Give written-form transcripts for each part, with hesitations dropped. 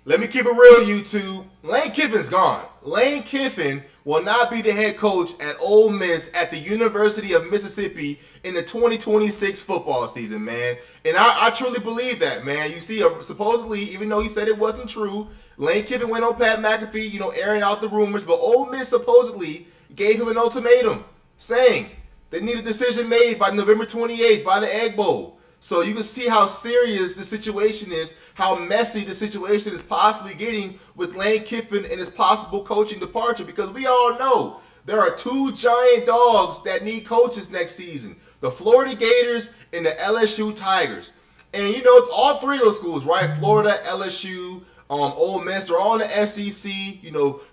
Let me keep it real, YouTube. Lane Kiffin's gone. Lane Kiffin will not be the head coach at Ole Miss at the University of Mississippi in the 2026 football season, man. And I truly believe that, man. You see, supposedly, even though he said it wasn't true, Lane Kiffin went on Pat McAfee, airing out the rumors, but Ole Miss supposedly gave him an ultimatum saying they need a decision made by November 28th by the Egg Bowl. So you can see how serious the situation is, how messy the situation is possibly getting with Lane Kiffin and his possible coaching departure, because we all know there are two giant dogs that need coaches next season, the Florida Gators and the LSU Tigers. And, all three of those schools, right, Florida, LSU, Ole Miss, they're all in the SEC,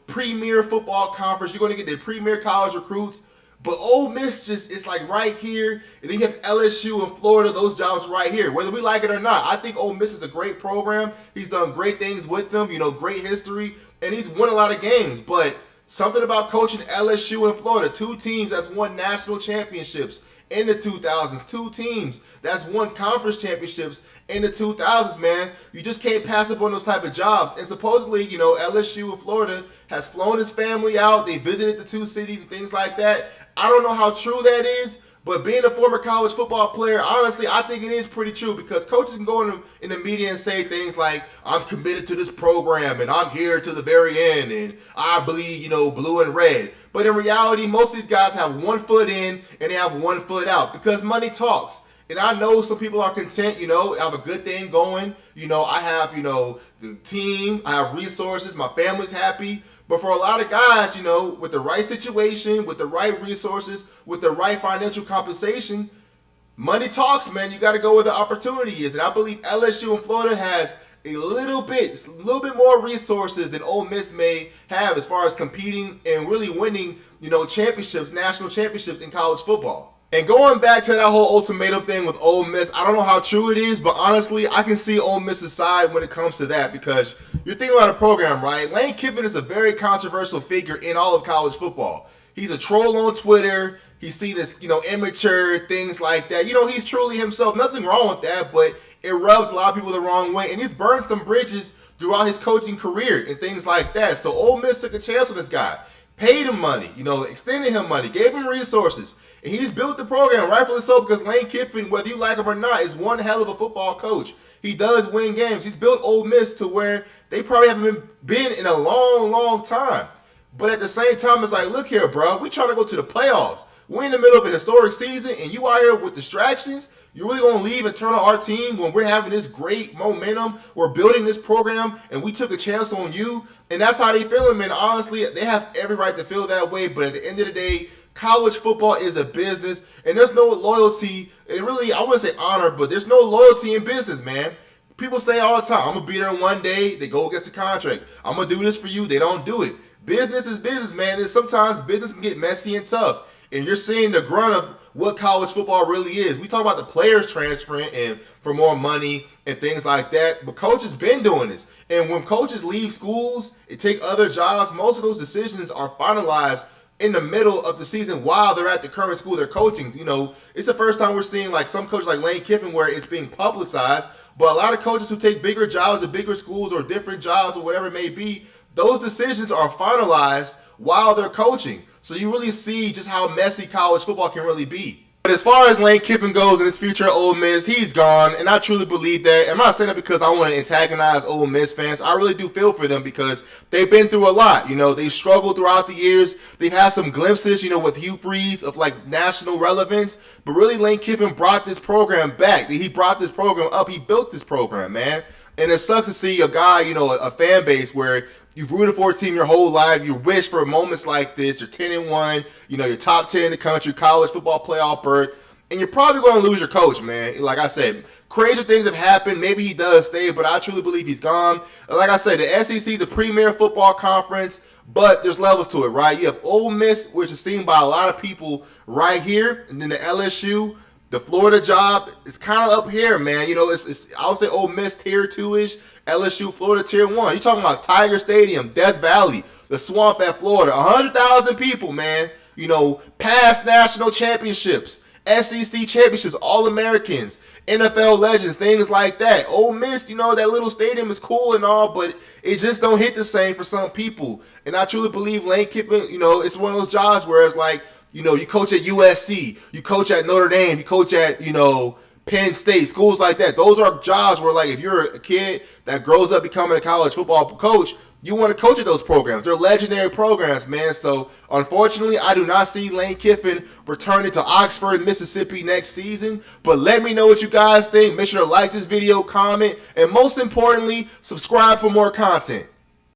premier football conference. You're going to get their premier college recruits. But Ole Miss it's like right here, and then you have LSU and Florida, those jobs right here, whether we like it or not. I think Ole Miss is a great program. He's done great things with them, great history, and he's won a lot of games. But something about coaching LSU and Florida, two teams that's won national championships in the 2000s, two teams that's won conference championships in the 2000s, man. You just can't pass up on those type of jobs. And supposedly, LSU and Florida has flown his family out. They visited the two cities and things like that. I don't know how true that is, but being a former college football player, honestly, I think it is pretty true, because coaches can go in the media and say things like, I'm committed to this program and I'm here to the very end and I bleed, blue and red. But in reality, most of these guys have one foot in and they have one foot out, because money talks. And I know some people are content, I have a good thing going. I have, the team, I have resources, my family's happy. But for a lot of guys, with the right situation, with the right resources, with the right financial compensation, money talks, man. You got to go where the opportunity is. And I believe LSU and Florida has a little bit more resources than Ole Miss may have as far as competing and really winning, championships, national championships in college football. And going back to that whole ultimatum thing with Ole Miss, I don't know how true it is, but honestly, I can see Ole Miss's side when it comes to that, because you're thinking about a program, right? Lane Kiffin is a very controversial figure in all of college football. He's a troll on Twitter. He's seen as, immature, things like that. He's truly himself. Nothing wrong with that, but it rubs a lot of people the wrong way. And he's burned some bridges throughout his coaching career and things like that. So Ole Miss took a chance on this guy, paid him money, extended him money, gave him resources. And he's built the program, rightfully so, because Lane Kiffin, whether you like him or not, is one hell of a football coach. He does win games. He's built Ole Miss to where they probably haven't been in a long, long time. But at the same time, it's like, look here, bro. We're trying to go to the playoffs. We're in the middle of an historic season, and you out here with distractions. You're really going to leave and turn on our team when we're having this great momentum? We're building this program, and we took a chance on you. And that's how they feeling, man. Honestly, they have every right to feel that way. But at the end of the day, college football is a business, and there's no loyalty, and really, I wouldn't say honor, but there's no loyalty in business, man. People say all the time, I'm going to be there one day, they go against the contract. I'm going to do this for you, they don't do it. Business is business, man, and sometimes business can get messy and tough, and you're seeing the grunt of what college football really is. We talk about the players transferring and for more money and things like that, but coaches been doing this. And when coaches leave schools and take other jobs, most of those decisions are finalized in the middle of the season while they're at the current school they're coaching. It's the first time we're seeing like some coaches like Lane Kiffin where it's being publicized, but a lot of coaches who take bigger jobs at bigger schools or different jobs or whatever it may be, those decisions are finalized while they're coaching. So you really see just how messy college football can really be. But as far as Lane Kiffin goes in his future at Ole Miss, he's gone, and I truly believe that. I'm not saying that because I want to antagonize Ole Miss fans. I really do feel for them because they've been through a lot. They've struggled throughout the years. They've had some glimpses, with Hugh Freeze of like national relevance. But really, Lane Kiffin brought this program back. He brought this program up. He built this program, man. And it sucks to see a guy, a fan base where you've rooted for a team your whole life. You wish for moments like this. You're 10-1. You're top 10 in the country, college football playoff berth, and you're probably going to lose your coach, man. Like I said, crazy things have happened. Maybe he does stay, but I truly believe he's gone. Like I said, the SEC is a premier football conference, but there's levels to it, right? You have Ole Miss, which is seen by a lot of people right here, and then the LSU. The Florida job is kind of up here, man. It's I would say Ole Miss tier 2-ish, LSU, Florida tier 1. You're talking about Tiger Stadium, Death Valley, the swamp at Florida. 100,000 people, man. Past national championships, SEC championships, All-Americans. NFL legends, things like that. Ole Miss, you know, that little stadium is cool and all, but it just don't hit the same for some people. And I truly believe Lane Kiffin, you know, it's one of those jobs where it's like, you know, you coach at USC, you coach at Notre Dame, you coach at, you know, Penn State, schools like that. Those are jobs where, like, if you're a kid that grows up becoming a college football coach, you want to coach at those programs. They're legendary programs, man. So, unfortunately, I do not see Lane Kiffin returning to Oxford, Mississippi next season. But let me know what you guys think. Make sure to like this video, comment, and most importantly, subscribe for more content.